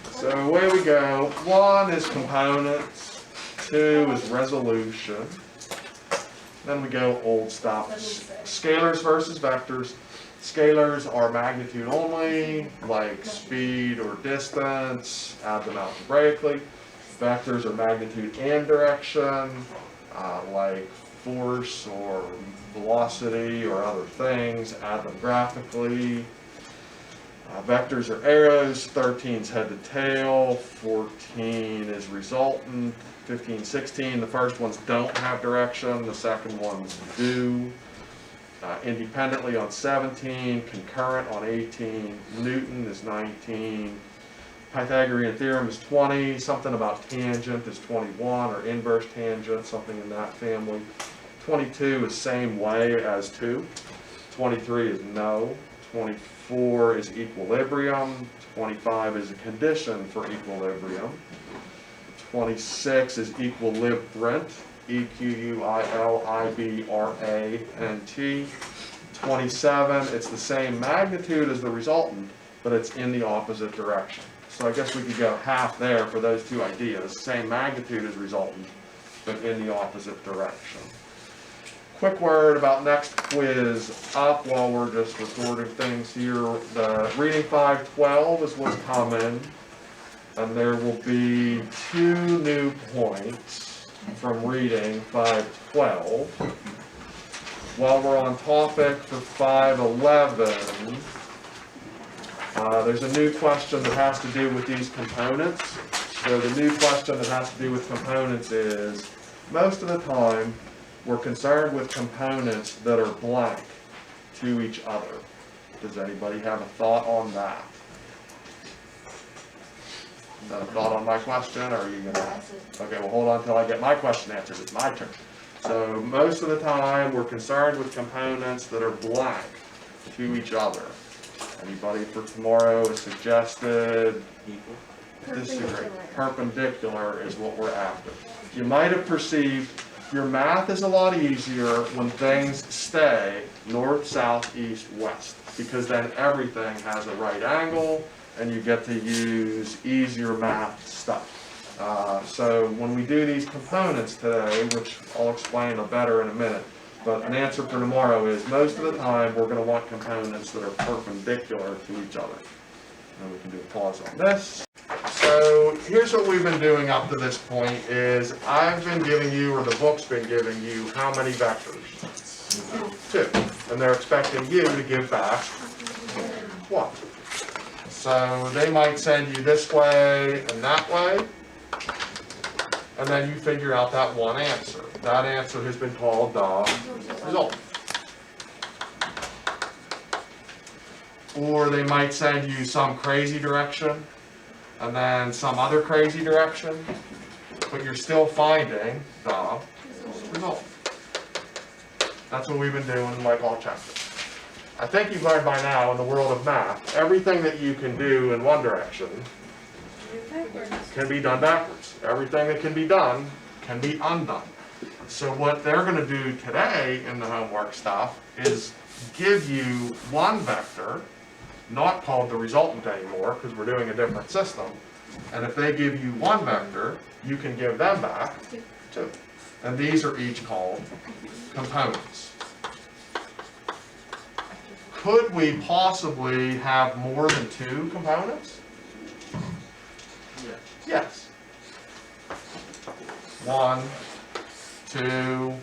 So away we go. 1 is components, 2 is resolution. Then we go old stuff. Scalars versus vectors. Scalars are magnitude only, like speed or distance, add them algebraically. Vectors are magnitude and direction, like force or velocity or other things, add them graphically. Vectors are arrows, 13 is head to tail, 14 is resultant, 15, 16. The first ones don't have direction, the second ones do. Independently on 17, concurrent on 18, Newton is 19, Pythagorean theorem is 20, something about tangent is 21, or inverse tangent, something in that family. 22 is same way as 2, 23 is no, 24 is equilibrium, 25 is a condition for equilibrium, 26 is equilibrant, E-Q-U-I-L-I-B-R-A-N-T. 27, it's the same magnitude as the resultant, but it's in the opposite direction. So I guess we could go half there for those two ideas. Same magnitude as resultant, but in the opposite direction. Quick word about next quiz up while we're just recording things here. The reading 512 is what's coming, and there will be 2 new points from reading 512. While we're on topic for 511, there's a new question that has to do with these components. So the new question that has to do with components is, most of the time, we're concerned with components that are blank to each other. Does anybody have a thought on that? A thought on my question, or are you going to? Okay, well hold on until I get my question answered. It's my turn. So most of the time we're concerned with components that are blank to each other. Anybody for tomorrow has suggested equal? Disagree. Perpendicular is what we're after. You might have perceived your math is a lot easier when things stay north, south, east, west, because then everything has a right angle and you get to use easier math stuff. So when we do these components today, which I'll explain better in a minute, but an answer for tomorrow is most of the time we're going to want components that are perpendicular to each other. And we can do a pause on this. So here's what we've been doing up to this point is I've been giving you, or the book's been giving you, how many vectors? 2. And they're expecting you to give back 1. So they might send you this way and that way, and then you figure out that one answer. That answer has been called the result. Or they might send you some crazy direction, and then some other crazy direction, but you're still finding the result. That's what we've been doing like all chapters. I think you've learned by now in the world of math, everything that you can do in one direction can be done backwards. Everything that can be done can be undone. So what they're going to do today in the homework stuff is give you one vector, not called the resultant anymore because we're doing a different system. And if they give you one vector, you can give them back 2. And these are each called components. Could we possibly have more than 2 components? Yes. 1, 2,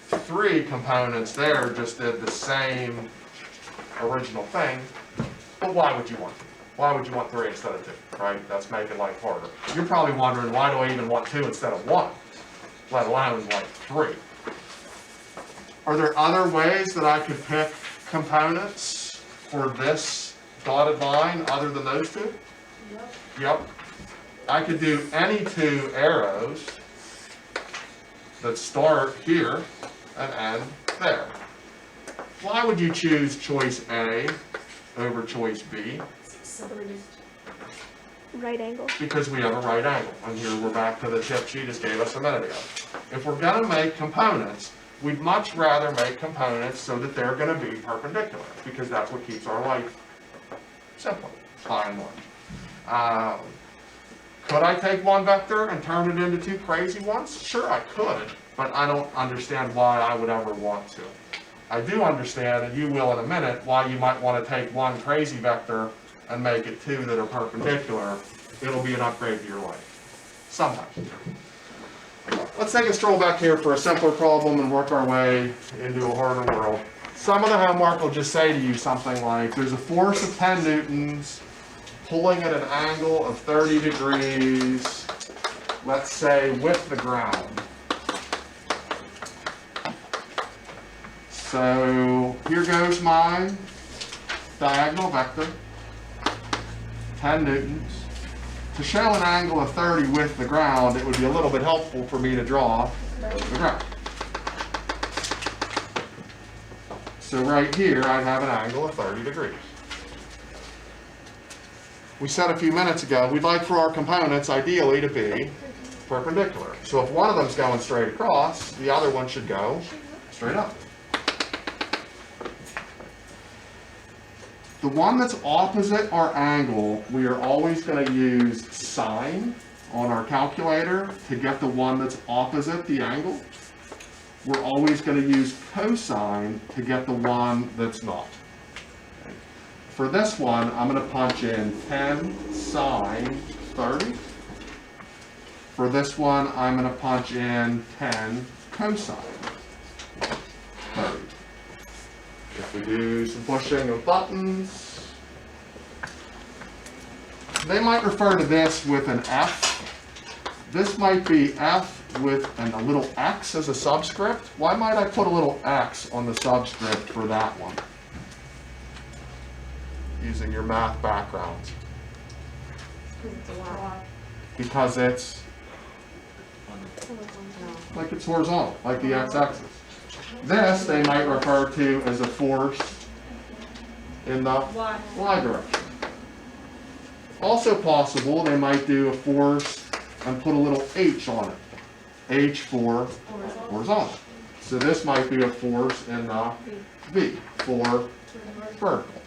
3 components there just did the same original thing. But why would you want 2? Why would you want 3 instead of 2, right? That's making life harder. You're probably wondering, why do I even want 2 instead of 1, let alone like 3? Are there other ways that I could pick components for this dotted line other than those 2? Yep. I could do any 2 arrows that start here and end there. Why would you choose choice A over choice B? Right angle. Because we have a right angle. And here we're back to the tip she just gave us a minute ago. If we're going to make components, we'd much rather make components so that they're going to be perpendicular, because that's what keeps our life simple, by and large. Could I take one vector and turn it into two crazy ones? Sure, I could, but I don't understand why I would ever want to. I do understand, and you will in a minute, why you might want to take one crazy vector and make it two that are perpendicular. It'll be an upgrade to your life. Sometimes. Let's take a stroll back here for a simpler problem and work our way into a harder world. Some of the homework will just say to you something like, there's a force of 10 newtons pulling at an angle of 30 degrees, let's say with the ground. So here goes my diagonal vector, 10 newtons. To show an angle of 30 with the ground, it would be a little bit helpful for me to draw the ground. So right here, I'd have an angle of 30 degrees. We said a few minutes ago, we'd like for our components ideally to be perpendicular. So if one of them's going straight across, the other one should go straight up. The one that's opposite our angle, we are always going to use sine on our calculator to get the one that's opposite the angle. We're always going to use cosine to get the one that's not. For this one, I'm going to punch in 10 sine 30. For this one, I'm going to punch in 10 cosine 30. If we do some pushing of buttons, they might refer to this with an F. This might be F with a little x as a subscript. Why might I put a little x on the subscript for that one? Using your math backgrounds. Because it's like it's horizontal, like the x-axis. This they might refer to as a force in the y direction. Also possible, they might do a force and put a little h on it. H for horizontal. So this might be a force in the v for vertical.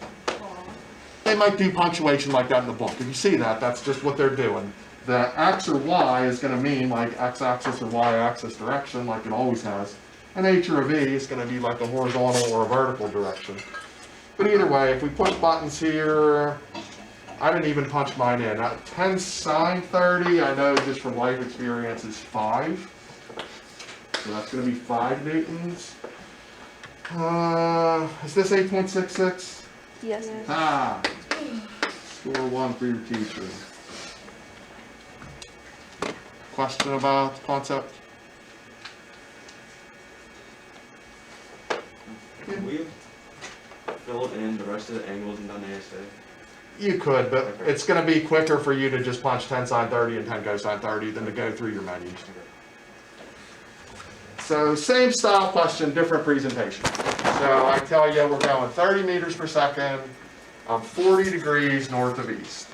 They might do punctuation like that in the book. If you see that, that's just what they're doing. The x or y is going to mean like x-axis or y-axis direction, like it always has. And h or a v is going to be like a horizontal or a vertical direction. But either way, if we push buttons here, I didn't even punch mine in. 10 sine 30, I know just from life experience, is 5. So that's going to be 5 newtons. Is this 8.66? Yes. Ah, score 1 for your teacher. Question about the concept? Can we fill in the rest of the angles and done ASA? You could, but it's going to be quicker for you to just punch 10 sine 30 and 10 cosine 30 than to go through your menus. So same style question, different presentation. So I tell you we're going 30 meters per second, 40 degrees north of east.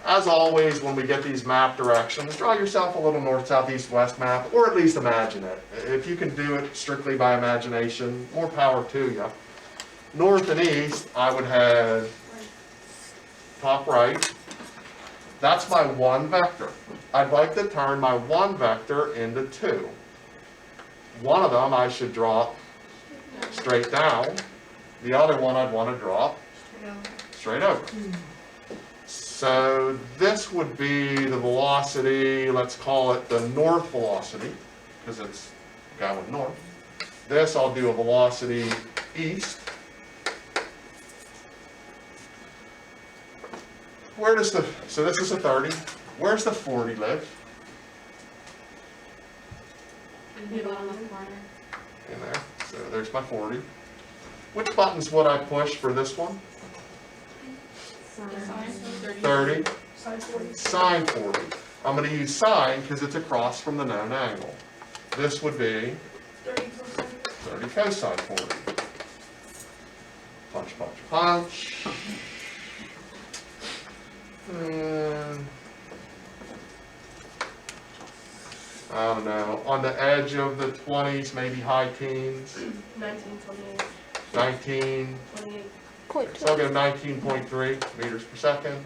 As always, when we get these map directions, draw yourself a little north, south, east, west map, or at least imagine it. If you can do it strictly by imagination, more power to you. North and east, I would head top right. That's my one vector. I'd like to turn my one vector into two. One of them I should drop straight down. The other one I'd want to drop straight over. So this would be the velocity, let's call it the north velocity, because it's going north. This I'll do a velocity east. Where does the, so this is a 30. Where's the 40 live? In there. So there's my 40. Which buttons would I push for this one? 30. Sine 40. I'm going to use sine because it's across from the known angle. This would be 30 cosine 40. Punch, punch, punch. And I don't know, on the edge of the 20s, maybe high teens. 19, 28, 19. 28. So I'll go 19.3 meters per second.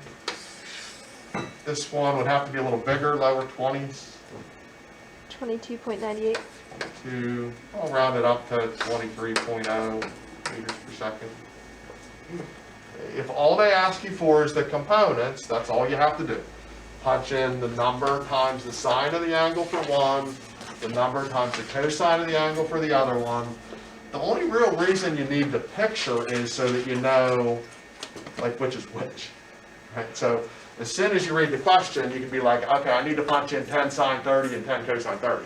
This one would have to be a little bigger, lower 20s, 22.98. to, I'll round it up to 23.0 meters per second. If all they ask you for is the components, that's all you have to do. Punch in the number times the sine of the angle for one, the number times the cosine of the angle for the other one. The only real reason you need the picture is so that you know, like, which is which. Right? So as soon as you read the question, you can be like, okay, I need to punch in 10 sine 30 and 10 cosine 30.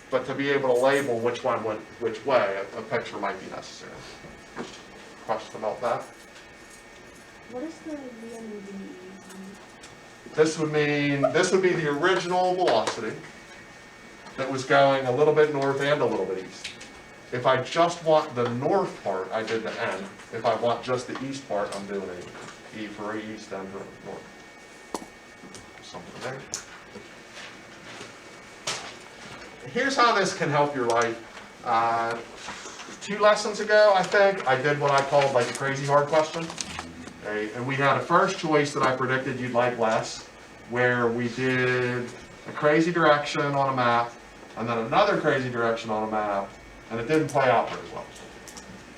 But to be able to label which one went which way, a picture might be necessary. Question about that? What is the V and V? This would be the original velocity that was going a little bit north and a little bit east. If I just want the north part, I did the N. If I want just the east part, I'm doing a E for east, N for north. Something there. Here's how this can help your life. 2 lessons ago, I think, I did what I called like a crazy hard question. Okay, and we had a first choice that I predicted you'd like less, where we did a crazy direction on a map, and then another crazy direction on a map, and it didn't play out very well.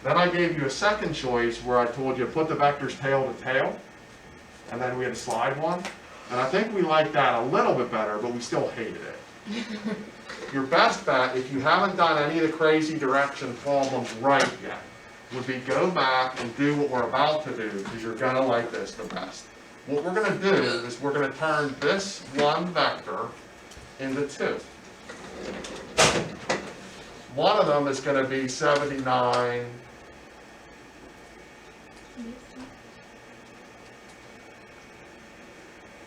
Then I gave you a second choice where I told you to put the vectors tail to tail, and then we had a slide one, and I think we liked that a little bit better, but we still hated it. Your best bet, if you haven't done any of the crazy direction problems right yet, would be go back and do what we're about to do, because you're going to like this the best. What we're going to do is we're going to turn this one vector into 2. One of them is going to be 79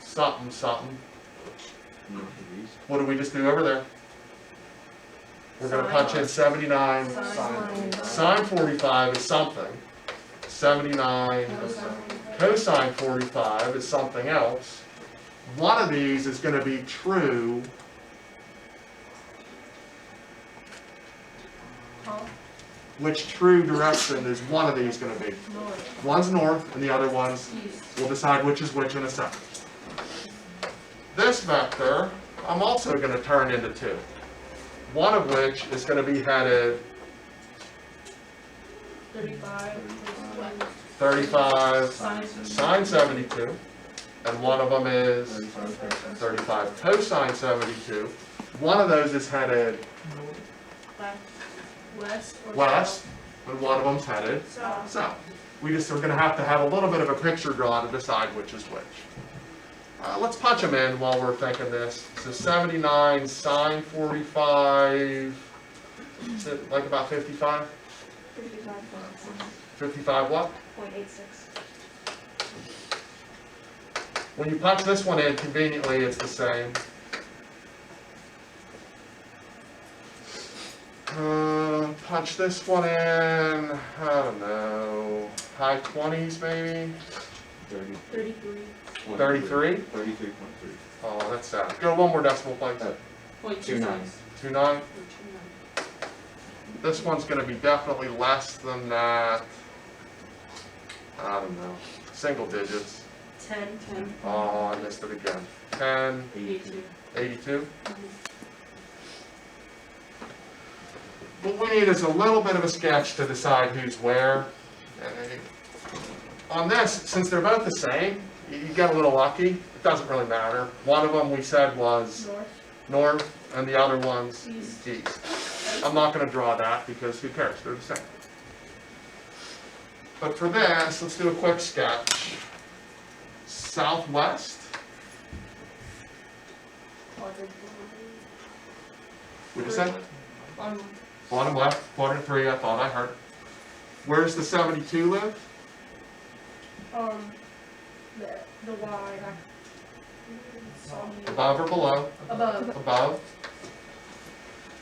something something. North and east. What did we just do over there? We're going to punch in 79. Sine 45 is something. 79 cosine 45 is something else. One of these is going to be true. Which true direction is one of these going to be? One's north and the other one's, we'll decide which is which in a second. This vector, I'm also going to turn into 2. One of which is going to be headed 35 sine 72, and one of them is 35 cosine 72. One of those is headed west, and one of them's headed south. We just are going to have a little bit of a picture drawn to decide which is which. Let's punch them in while we're thinking this. So 79 sine 45, is it like about 55? 55 what? 0.86. When you punch this one in, conveniently it's the same. Punch this one in, I don't know, high 20s maybe? 33. 33? 33.3. Oh, that's sad. Go one more decimal place. 29. 29. This one's going to be definitely less than that. I don't know. Single digits. 10. Oh, I missed it again. 10, 82. 82. What we need is a little bit of a sketch to decide who's where. On this, since they're both the same, you get a little lucky. It doesn't really matter. One of them we said was north, and the other one's east. I'm not going to draw that because who cares? They're the same. But for this, let's do a quick sketch. Southwest. What'd you say? Bottom left, quadrant 3, I thought I heard. Where's the 72 live? The Y. Above or below? Above. Above.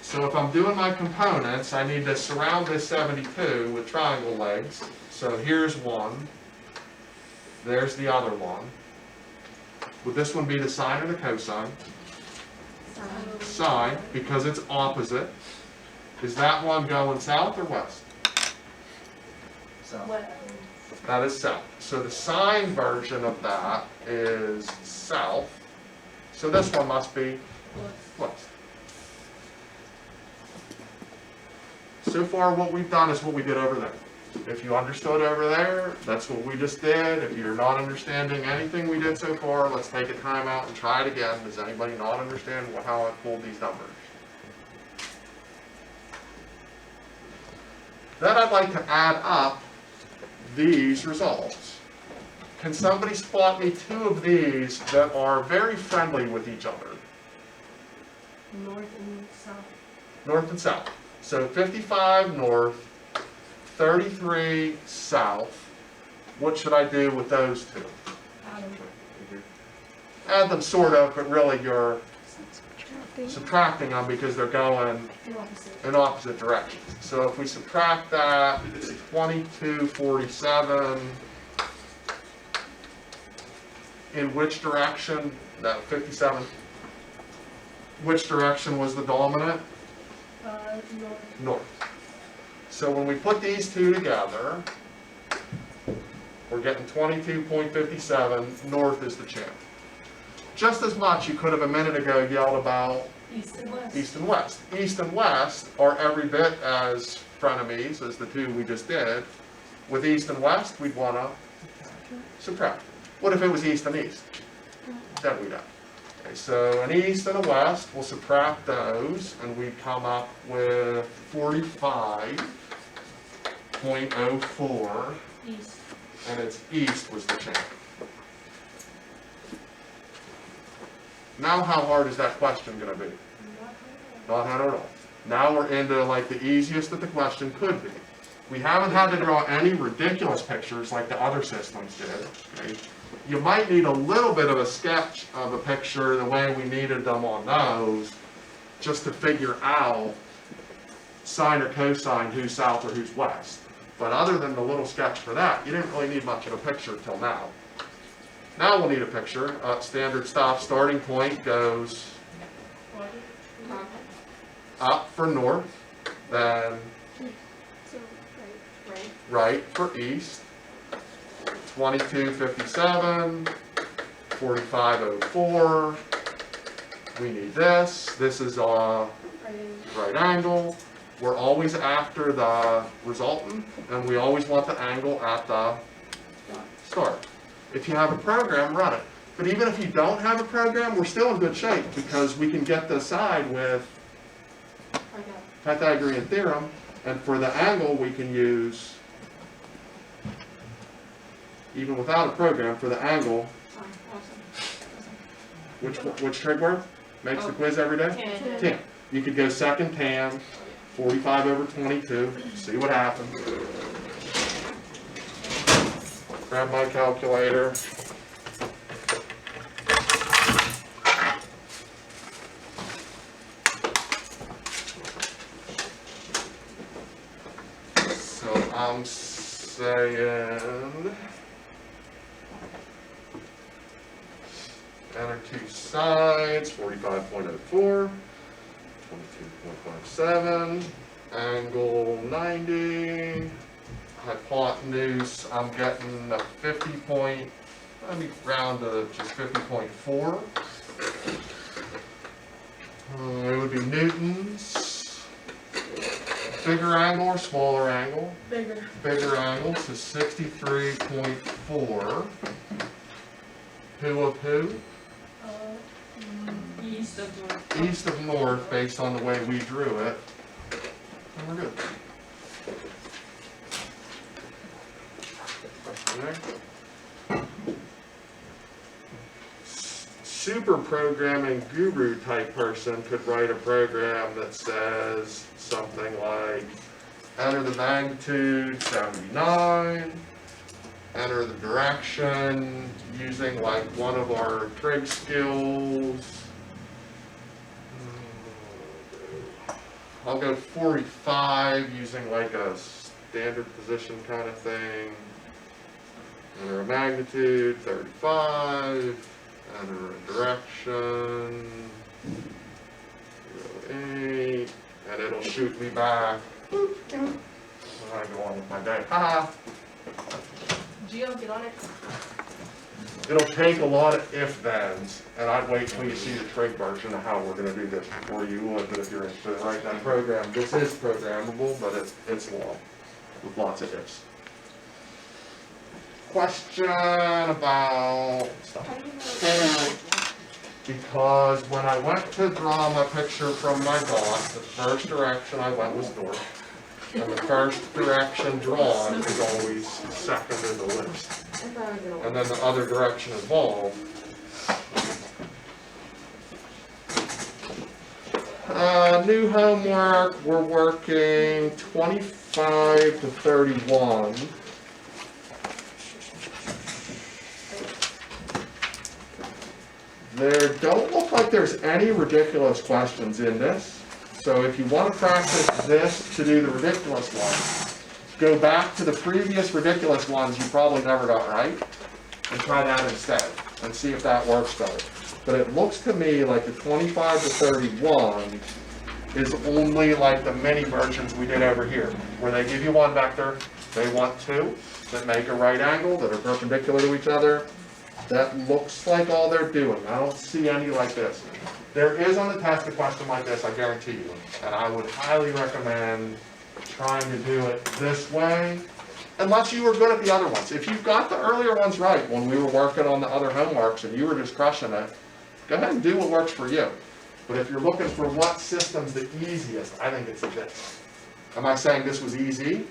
So if I'm doing my components, I need to surround this 72 with triangle legs. So here's one. There's the other one. Would this one be the sine or the cosine? Sine, because it's opposite. Is that one going south or west? That is south. So the sine version of that is south. So this one must be Plus. west. So far, what we've done is what we did over there. If you understood over there, that's what we just did. If you're not understanding anything we did so far, let's take a time out and try it again. Does anybody not understand how I pulled these numbers? Then I'd like to add up these results. Can somebody spot me two of these that are very friendly with each other? North and south. North and south. So 55 north, 33 south. What should I do with those two? Adam. Add them sort of, but really you're subtracting them because they're going The opposite. in opposite directions. So if we subtract that, it's 2247. In which direction? No, 57. Which direction was the dominant? North. North. So when we put these two together, we're getting 22.57. North is the champ. Just as much you could have a minute ago yelled about East and west. East and West. East and West are every bit as frenemies as the two we just did. With East and West, we'd want to subtract. What if it was East and East? Then we'd have. Okay, so an East and a West, we'll subtract those, and we come up with 45.04, East. and it's East was the champ. Now how hard is that question going to be? Not hard at all. Now we're into like the easiest that the question could be. We haven't had to draw any ridiculous pictures like the other systems did. Okay? You might need a little bit of a sketch of a picture the way we needed them on those, just to figure out sine or cosine, who's south or who's west. But other than the little sketch for that, you didn't really need much of a picture till now. Now we'll need a picture. Standard stop starting point goes up for north, then So, right. right for east, 2257, 4504. We need this. This is a right angle. We're always after the resultant, and we always want the angle at the start. If you have a program, run it. But even if you don't have a program, we're still in good shape because we can get the side with Pythagorean theorem, and for the angle we can use, even without a program, for the angle, which trig worth makes the quiz every day? 10. You could go second tan, 45 over 22, see what happens. Grab my calculator. So I'm saying, enter two sides, 45.04, 22.57, angle 90, hypotenuse, I'm getting a 50 point, let me round to just 50.4. It would be newtons. Bigger angle or smaller angle? Bigger. Bigger angle, so 63.4. Who of who? East of north. East of north, based on the way we drew it. And we're good. Okay. Super programming guru type person could write a program that says something like, enter the magnitude 79, enter the direction using like one of our trig skills. I'll go 45 using like a standard position kind of thing. Enter a magnitude 35. Enter a direction, 8, and it'll shoot me back. When I go on with my day. Haha. Gio, get on it. it'll take a lot of if-thens, and I'd wait till you see the trig version of how we're gonna do this before you would, but if you're interested in writing that program, this is programmable, but it's long, with lots of ifs. Question about stuff. How do you know? Because when I went to draw my picture from my dot, the first direction I went was north. And the first direction drawn is always second in the list. And then the other direction involved. New homework, we're working 25 to 31. There don't look like there's any ridiculous questions in this. So if you want to practice this to do the ridiculous ones, go back to the previous ridiculous ones you probably never got right and try that instead and see if that works better. But it looks to me like the 25 to 31 is only like the mini versions we did over here, where they give you one vector, they want two that make a right angle, that are perpendicular to each other. That looks like all they're doing. I don't see any like this. There is on the test a question like this, I guarantee you, and I would highly recommend trying to do it this way, unless you were good at the other ones. If you got the earlier ones right when we were working on the other homeworks and you were just crushing it, go ahead and do what works for you. But if you're looking for what system's the easiest, I think it's this. Am I saying this was easy?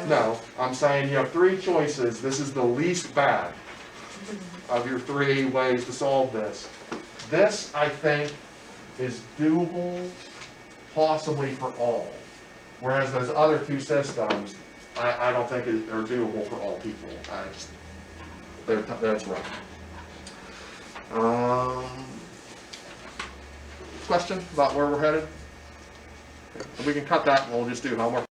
No, I'm saying you have three choices. This is the least bad of your three ways to solve this. This, I think, is doable possibly for all. Whereas those other two systems, I don't think are doable for all people. That's right. Question about where we're headed? We can cut that and we'll just do homework.